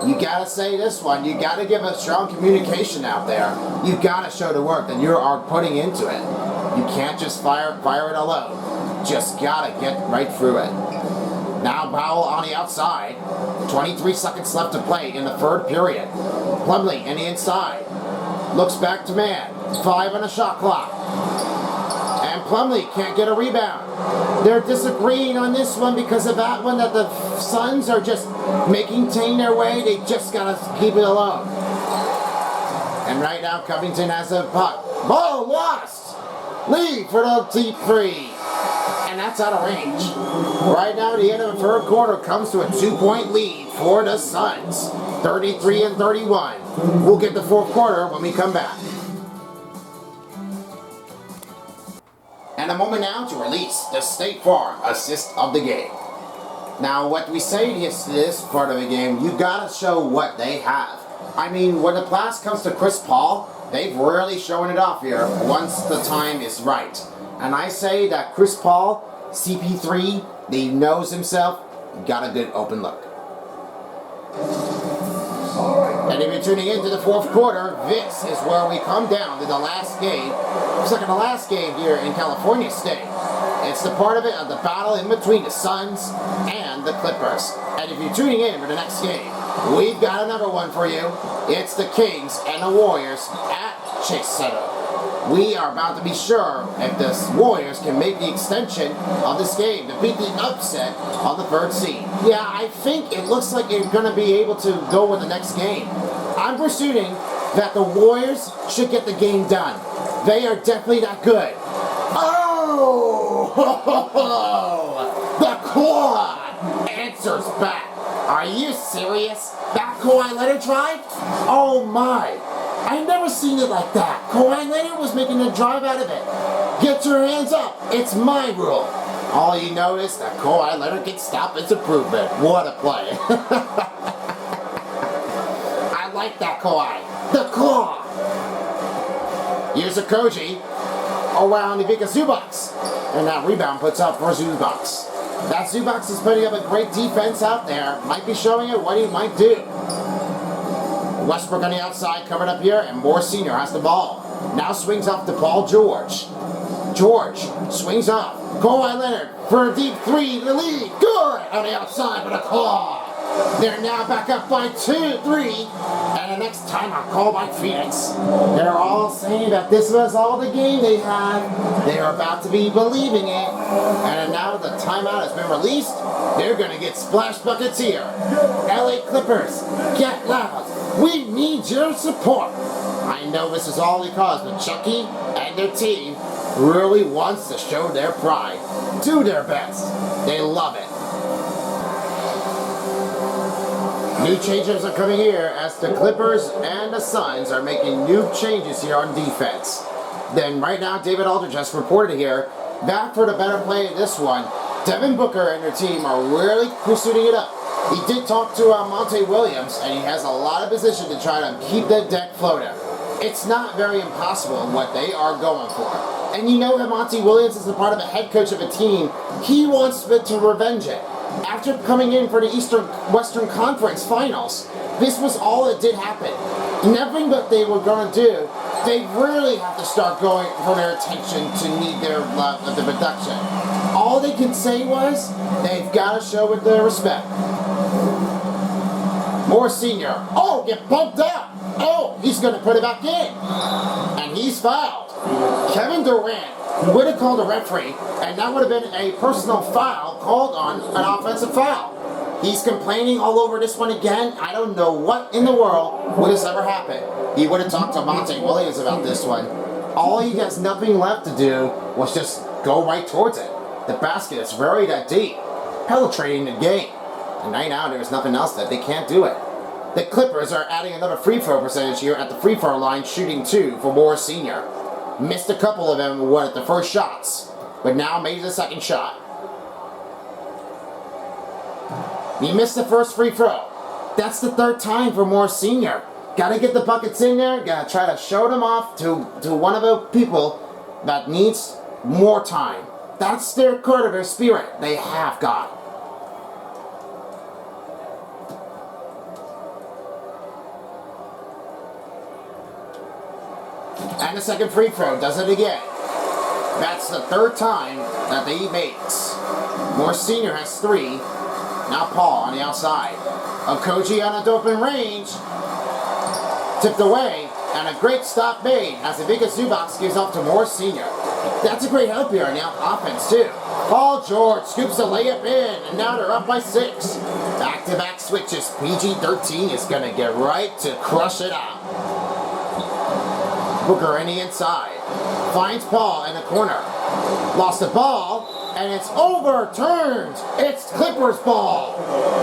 You gotta say this one. You gotta give a strong communication out there. You gotta show the work that you are putting into it. You can't just fire it alone. Just gotta get right through it. Now Powell on the outside. 23 seconds left to play in the third period. Plumlee in the inside. Looks back to Mann. 5 on the shot clock. And Plumlee can't get a rebound. They're disagreeing on this one because of that one that the Suns are just making their way. They just gotta keep it alone. And right now Covington has a puck. Ball lost! Lee for the deep 3. And that's out of range. Right now, the end of the third quarter comes to a 2-point lead for the Suns. 33-31. We'll get the fourth quarter when we come back. And a moment now to release the State Farm assist of the game. Now, what we say is this part of the game, you gotta show what they have. I mean, when the pass comes to Chris Paul, they've rarely shown it off here once the time is right. And I say that Chris Paul, CP3, he knows himself, got a good open look. And if you're tuning into the fourth quarter, this is where we come down to the last game. It's like in the last game here in California State. It's the part of it of the battle in between the Suns and the Clippers. And if you're tuning in for the next game, we've got another one for you. It's the Kings and the Warriors at Chase Center. We are about to be sure if the Warriors can make the extension of this game to beat the upset on the third seed. Yeah, I think it looks like they're going to be able to go with the next game. I'm pursuing that the Warriors should get the game done. They are definitely that good. Oh! The quad answers back. Are you serious? That Kawhi Leonard drive? Oh my! I've never seen it like that. Kawhi Leonard was making a drive out of it. Get your hands up. It's my rule. All you notice that Kawhi Leonard can stop its improvement. What a play. I like that Kawhi. The claw. Here's a Koji around Ivica Zubac. And that rebound puts up for Zubac. That Zubac is putting up a great defense out there. Might be showing it what he might do. Westbrook on the outside, covered up here, and Moore Sr. has the ball. Now swings off to Paul George. George swings off. Kawhi Leonard for a deep 3, the lead. Good on the outside with a claw. They're now back up by 2-3. And the next timeout called by Phoenix. They're all saying that this was all the game they had. They are about to be believing it. And now the timeout has been released. They're going to get splash buckets here. LA Clippers, get loud. We need your support. I know this is all because but Chucky and their team really wants to show their pride. Do their best. They love it. New changes are coming here as the Clippers and the Suns are making new changes here on defense. Then right now, David Aldridge has reported here, back for the better play in this one. Devin Booker and their team are really pursuing it up. He did talk to Monte Williams, and he has a lot of position to try to keep that deck floating. It's not very impossible what they are going for. And you know that Monte Williams is a part of a head coach of a team. He wants to revenge it. After coming in for the Western Conference Finals, this was all that did happen. Nothing that they were going to do. They really have to start going for their attention to need their love of the production. All they could say was, they've got to show with their respect. Moore Sr. Oh, get bumped up. Oh, he's going to put it back in. And he's fouled. Kevin Durant would have called a referee, and that would have been a personal foul called on an offensive foul. He's complaining all over this one again. I don't know what in the world would have ever happened. He would have talked to Monte Williams about this one. All he has nothing left to do was just go right towards it. The basket is very that deep, penetrating the game. And right now there's nothing else that they can't do it. The Clippers are adding another free throw percentage here at the free throw line, shooting 2 for Moore Sr. Missed a couple of them at the first shots, but now made the second shot. He missed the first free throw. That's the third time for Moore Sr. Gotta get the buckets in there, gotta try to show them off to one of the people that needs more time. That's their part of their spirit they have got. And the second free throw does it again. That's the third time that he makes. Moore Sr. has 3. Now Paul on the outside. Okogie on a open range. Tipped away. And a great stop made as Ivica Zubac gives off to Moore Sr. That's a great help here on the offense too. Paul George scoops the layup in. And now they're up by 6. Back-to-back switches. PG-13 is going to get right to crush it out. Booker in the inside. Finds Paul in the corner. Lost the ball. And it's overturned. It's Clippers ball.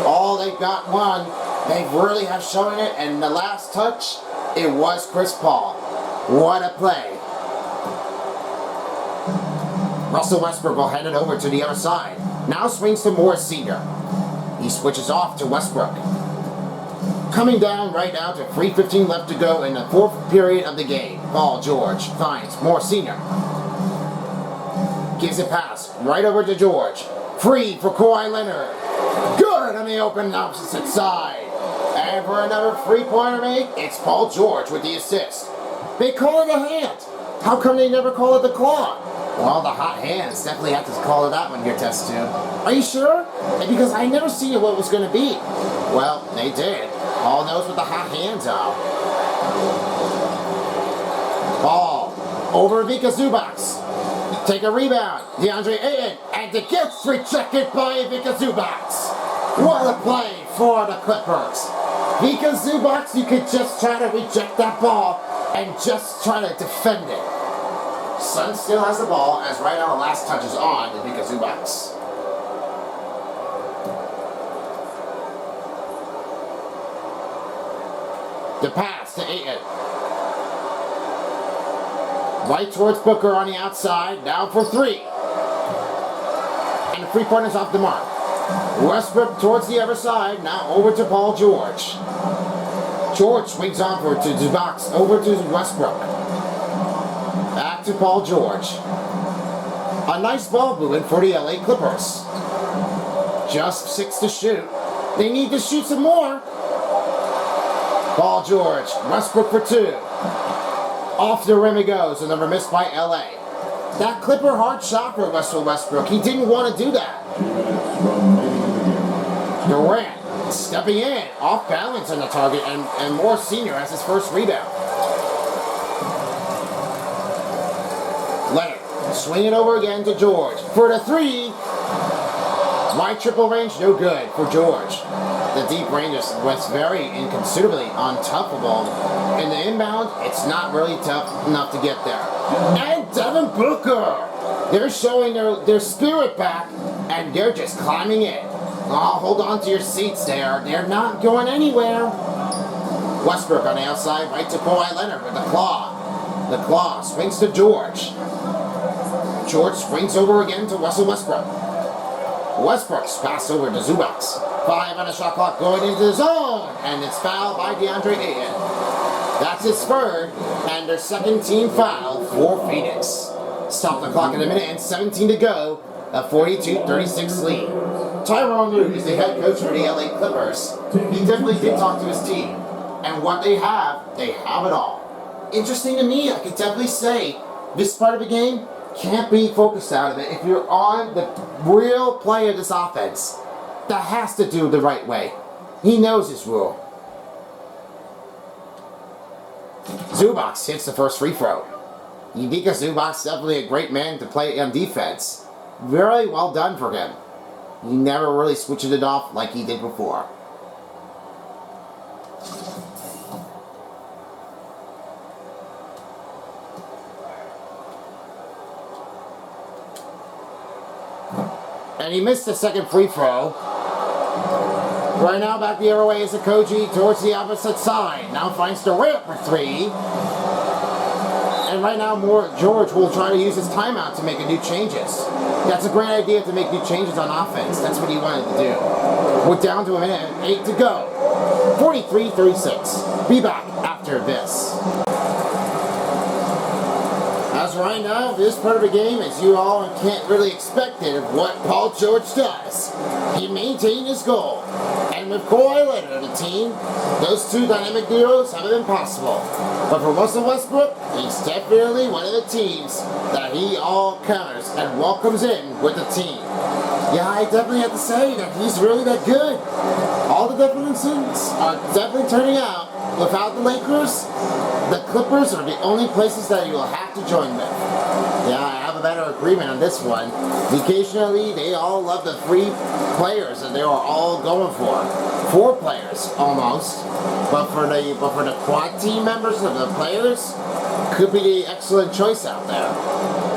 Oh, they've got one. They really have shown it. And the last touch, it was Chris Paul. What a play. Russell Westbrook will hand it over to the other side. Now swings to Moore Sr. He switches off to Westbrook. Coming down right now to 3:15 left to go in the 4th period of the game. Paul George finds Moore Sr. Gives a pass right over to George. Free for Kawhi Leonard. Good on the open opposite side. And for another three-pointer make, it's Paul George with the assist. They call it a hand. How come they never call it the claw? Well, the hot hands definitely have to call it that one here, Test Tube. Are you sure? Because I never seen what it was going to be. Well, they did. Paul knows what the hot hands are. Ball over Ivica Zubac. Take a rebound. DeAndre Ayton. And it gets rejected by Ivica Zubac. What a play for the Clippers. Ivica Zubac, you could just try to reject that ball and just try to defend it. Sun still has the ball as right now the last touch is on Ivica Zubac. The pass to Ayton. Right towards Booker on the outside. Down for 3. And the 3-pointer's off the mark. Westbrook towards the other side. Now over to Paul George. George swings over to Zubac. Over to Westbrook. Back to Paul George. A nice ball movement for the LA Clippers. Just 6 to shoot. They need to shoot some more. Paul George, Westbrook for 2. Off the rim it goes, and number missed by LA. That Clipper hard shot for Russell Westbrook. He didn't want to do that. Durant stepping in, off balance on the target, and Moore Sr. has his first rebound. Leonard swinging over again to George for the 3. Wide triple range, no good for George. The deep range was very inconsiderably untoughable. In the inbound, it's not really tough enough to get there. And Devin Booker! They're showing their spirit back, and they're just climbing in. Oh, hold on to your seats there. They're not going anywhere. Westbrook on the outside, right to Kawhi Leonard with the claw. The claw swings to George. George swings over again to Russell Westbrook. Westbrook's pass over to Zubac. 5 on the shot clock going into the zone. And it's fouled by DeAndre Ayton. That's his third and their second team foul for Phoenix. Stop the clock in a minute and 17 to go. A 42-36 lead. Tyronn Lue is the head coach for the LA Clippers. He definitely did talk to his team. And what they have it all. Interesting to me, I could definitely say this part of the game can't be focused out of it if you're on the real play of this offense. That has to do the right way. He knows his rule. Zubac hits the first free throw. Ivica Zubac definitely a great man to play on defense. Very well done for him. He never really switched it off like he did before. And he missed the second free throw. Right now, back the other way is Koji towards the opposite side. Now finds Durant for 3. And right now, George will try to use his timeout to make new changes. That's a great idea to make new changes on offense. That's what he wanted to do. We're down to a minute and 8 to go. 43-36. Be back after this. As right now, this part of the game, as you all can't really expect it of what Paul George does. He maintained his goal. And with Kawhi Leonard on the team, those two dynamic duos haven't been possible. But for Russell Westbrook, he's definitely one of the teams that he all counters and welcomes in with the team. Yeah, I definitely have to say that he's really that good. All the differences are definitely turning out. Without the Lakers, the Clippers are the only places that you will have to join with. Yeah, I have a better agreement on this one. Occasionally, they all love the 3 players that they are all going for. 4 players, almost. But for the quad team members of the players, could be the excellent choice out there.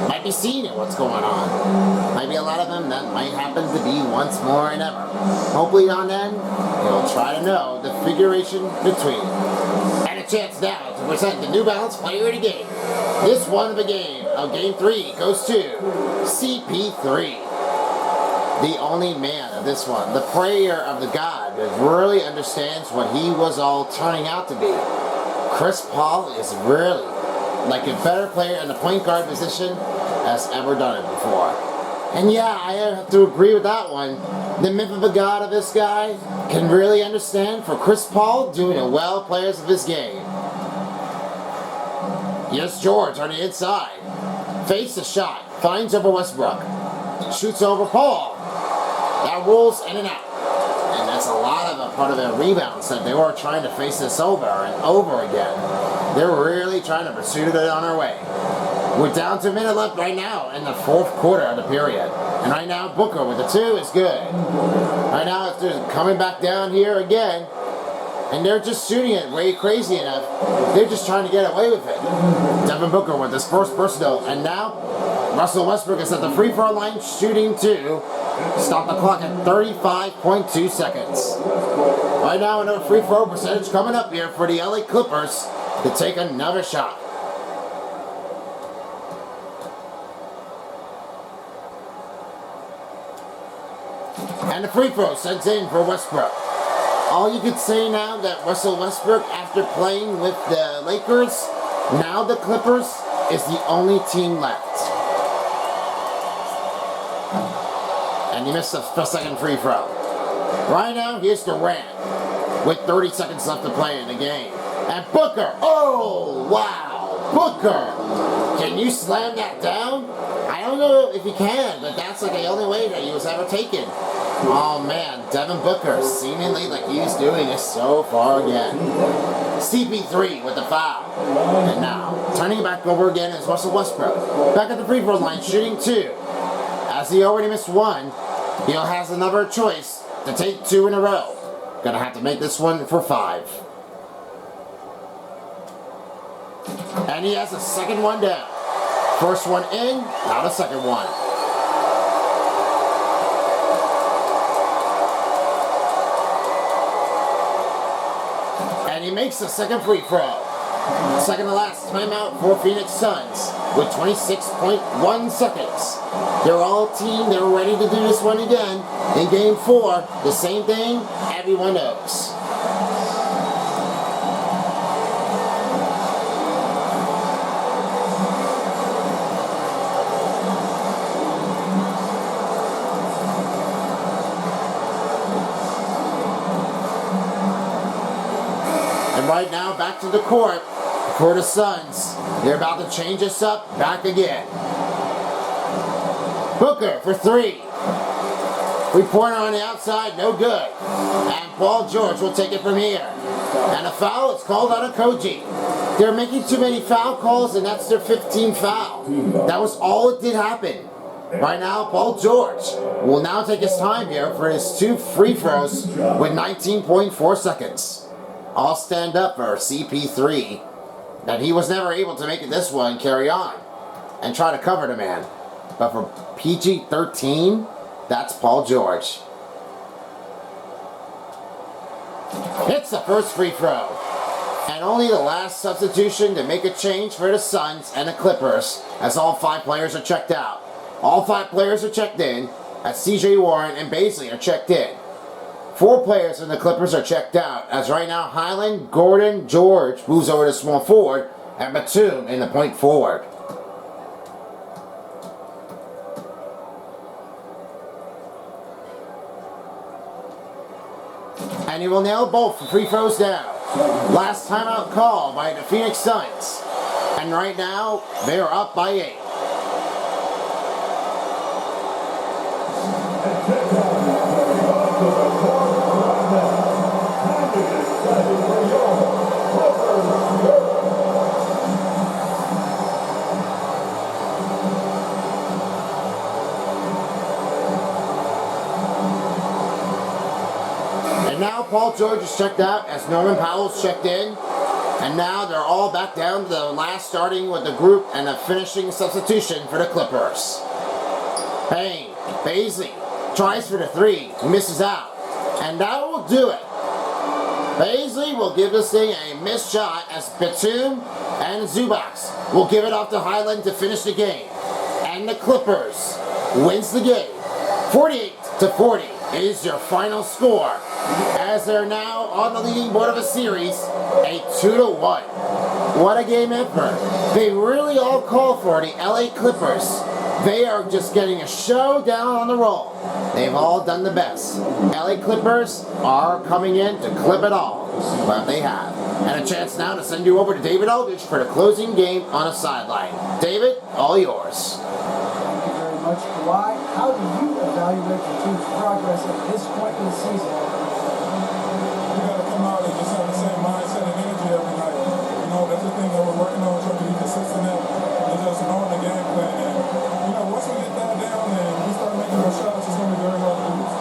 Might be seeing it, what's going on. Might be a lot of them that might happen to be once more and ever. Hopefully on then, you'll try to know the figuration between. And a chance now to present the New Balance Player of the Game. This one of the game of Game 3 goes to CP3. The only man of this one, the prayer of the God that really understands what he was all turning out to be. Chris Paul is really like a better player in the point guard position has ever done it before. And yeah, I have to agree with that one. The myth of the God of this guy can really understand for Chris Paul doing the well players of his game. Yes, George on the inside. Fakes the shot. Finds over Westbrook. Shoots over Paul. That rolls in and out. And that's a lot of a part of their rebounds that they were trying to face this over and over again. They're really trying to pursue it on our way. We're down to a minute left right now in the 4th quarter of the period. And right now, Booker with the 2 is good. Right now, if they're coming back down here again, and they're just shooting it way crazy enough, they're just trying to get away with it. Devin Booker with his first personal, and now Russell Westbrook is at the free throw line shooting 2. Stop the clock at 35.2 seconds. Right now, another free throw percentage coming up here for the LA Clippers to take another shot. And the free throw sends in for Westbrook. All you could say now that Russell Westbrook, after playing with the Lakers, now the Clippers is the only team left. And he missed the second free throw. Right now, here's Durant with 30 seconds left to play in the game. And Booker, oh, wow, Booker, can you slam that down? I don't know if he can, but that's like the only way that he was ever taken. Oh man, Devin Booker, seemingly like he's doing this so far again. CP3 with the foul. And now, turning it back over again is Russell Westbrook. Back at the free throw line, shooting 2. As he already missed 1, he has another choice to take 2 in a row. Gonna have to make this one for 5. And he has a second one down. First one in, now the second one. And he makes the second free throw. Second to last timeout for Phoenix Suns. with 26.1 seconds. They're all team. They're ready to do this one again. In game 4, the same thing everyone knows. And right now, back to the court for the Suns. They're about to change this up back again. Booker for 3. 3-pointer on the outside, no good. And Paul George will take it from here. And a foul is called on a Koji. They're making too many foul calls, and that's their 15th foul. That was all it did happen. Right now, Paul George will now take his time here for his 2 free throws with 19.4 seconds. I'll stand up for CP3 that he was never able to make it this one carry on and try to cover the man. But for PG-13, that's Paul George. Hits the first free throw. And only the last substitution to make a change for the Suns and the Clippers, as all 5 players are checked out. All 5 players are checked in, as CJ Warren and Baisley are checked in. 4 players in the Clippers are checked out, as right now Highland, Gordon, George moves over to small forward, and Batum in the point forward. And he will nail both for free throws down. Last timeout call by the Phoenix Suns. And right now, they are up by 8. And now Paul George is checked out as Norman Powell's checked in. And now they're all back down to the last, starting with the group and a finishing substitution for the Clippers. Payne, Baisley tries for the 3, misses out. And that will do it. Baisley will give this thing a missed shot as Batum and Zubac will give it off to Highland to finish the game. And the Clippers wins the game. 48-40 is your final score, as they're now on the leading board of a series, a 2-1. What a game effort. They really all call for the LA Clippers. They are just getting a show down on the roll. They've all done the best. LA Clippers are coming in to clip it all, but they have. And a chance now to send you over to David Aldridge for the closing game on a sideline. David, all yours. Thank you very much, Kawhi. How do you evaluate the team's progress at this point in the season? We got to come out and just have the same mindset and energy every night. You know, that's the thing that we're working on, trying to be consistent at, and just knowing the game plan. And, you know, once we get that down and we start making those shots, it's going to be very hard to lose.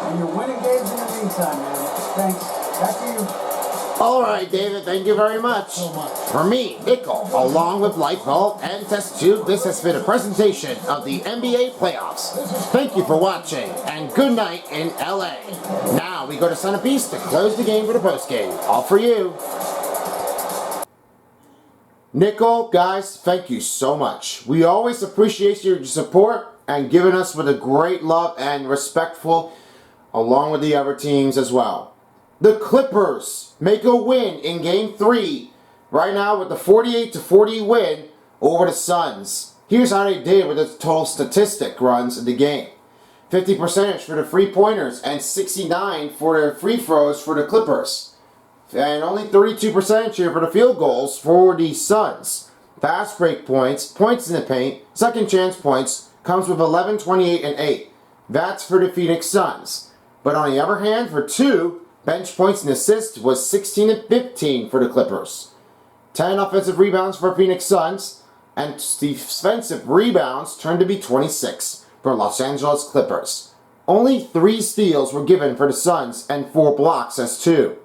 And you're winning games in the meantime, man. Thanks. Back to you. All right, David, thank you very much. For me, Nickel, along with Lightbulb and Test Tube, this has been a presentation of the NBA playoffs. Thank you for watching, and good night in LA. Now we go to Son of Beast to close the game for the postgame. All for you. Nickel, guys, thank you so much. We always appreciate your support and giving us with a great love and respectful, along with the other teams as well. The Clippers make a win in Game 3 right now with the 48-40 win over the Suns. Here's how they did with the total statistic runs in the game. 50% for the three-pointers and 69% for the free throws for the Clippers. And only 32% here for the field goals for the Suns. Fast break points, points in the paint, second chance points comes with 11, 28, and 8. That's for the Phoenix Suns. But on the other hand, for 2, bench points and assists was 16 and 15 for the Clippers. 10 offensive rebounds for Phoenix Suns, and defensive rebounds turned to be 26 for Los Angeles Clippers. Only 3 steals were given for the Suns and 4 blocks as 2.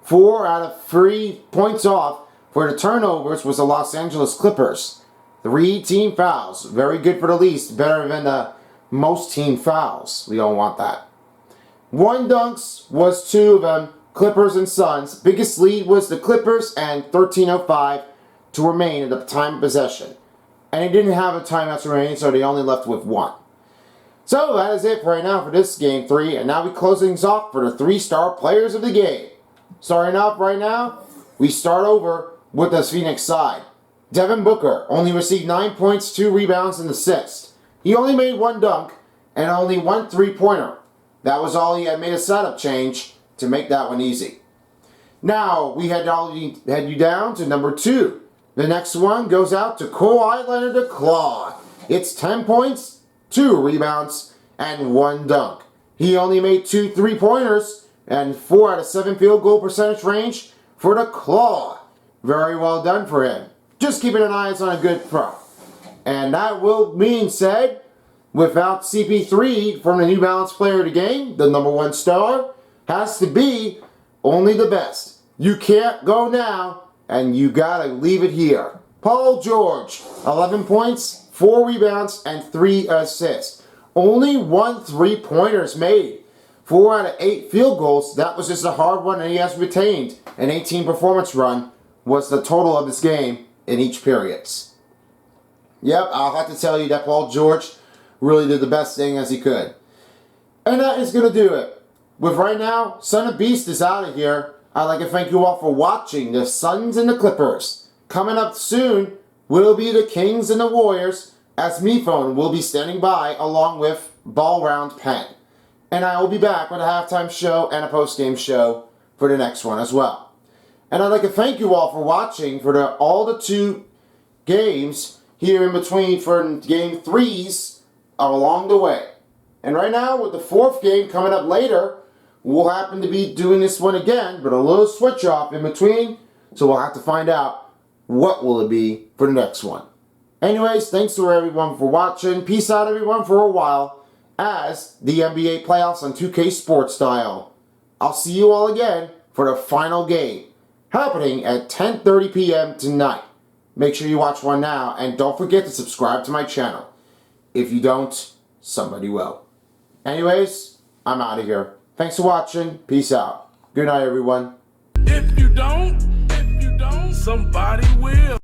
4 out of 3 points off for the turnovers was the Los Angeles Clippers. 3 team fouls, very good for the least, better than the most team fouls. We don't want that. 1 dunks was 2 of them, Clippers and Suns. Biggest lead was the Clippers and 13:05 to remain at the time of possession. And he didn't have a timeout remaining, so they only left with 1. So that is it for right now for this Game 3. And now we close things off for the 3-star players of the game. Starting off right now, we start over with the Phoenix side. Devin Booker only received 9 points, 2 rebounds, and assists. He only made 1 dunk and only 1 3-pointer. That was all. He had made a setup change to make that one easy. Now we head you down to number 2. The next one goes out to Kawhi Leonard the Claw. It's 10 points, 2 rebounds, and 1 dunk. He only made 2 3-pointers and 4 out of 7 field goal percentage range for the Claw. Very well done for him. Just keeping an eye on a good pro. And that will mean said, without CP3 from the New Balance player of the game, the number 1 star, has to be only the best. You can't go now, and you gotta leave it here. Paul George, 11 points, 4 rebounds, and 3 assists. Only 1 3-pointers made. 4 out of 8 field goals. That was just a hard one, and he has retained an 18 performance run was the total of his game in each periods. Yep, I'll have to tell you that Paul George really did the best thing as he could. And that is going to do it. With right now, Son of Beast is out of here. I'd like to thank you all for watching the Suns and the Clippers. Coming up soon will be the Kings and the Warriors, as MePhone will be standing by along with Ball Round Pen. And I will be back with a halftime show and a post-game show for the next one as well. And I'd like to thank you all for watching for all the 2 games here in between for Game 3s along the way. And right now, with the 4th game coming up later, we'll happen to be doing this one again, but a little switch off in between, so we'll have to find out what will it be for the next one. Anyways, thanks to everyone for watching. Peace out, everyone, for a while, as the NBA playoffs on 2K Sports Style. I'll see you all again for the final game, happening at 10:30 p.m. tonight. Make sure you watch one now, and don't forget to subscribe to my channel. If you don't, somebody will. Anyways, I'm out of here. Thanks for watching. Peace out. Good night, everyone. If you don't, somebody will.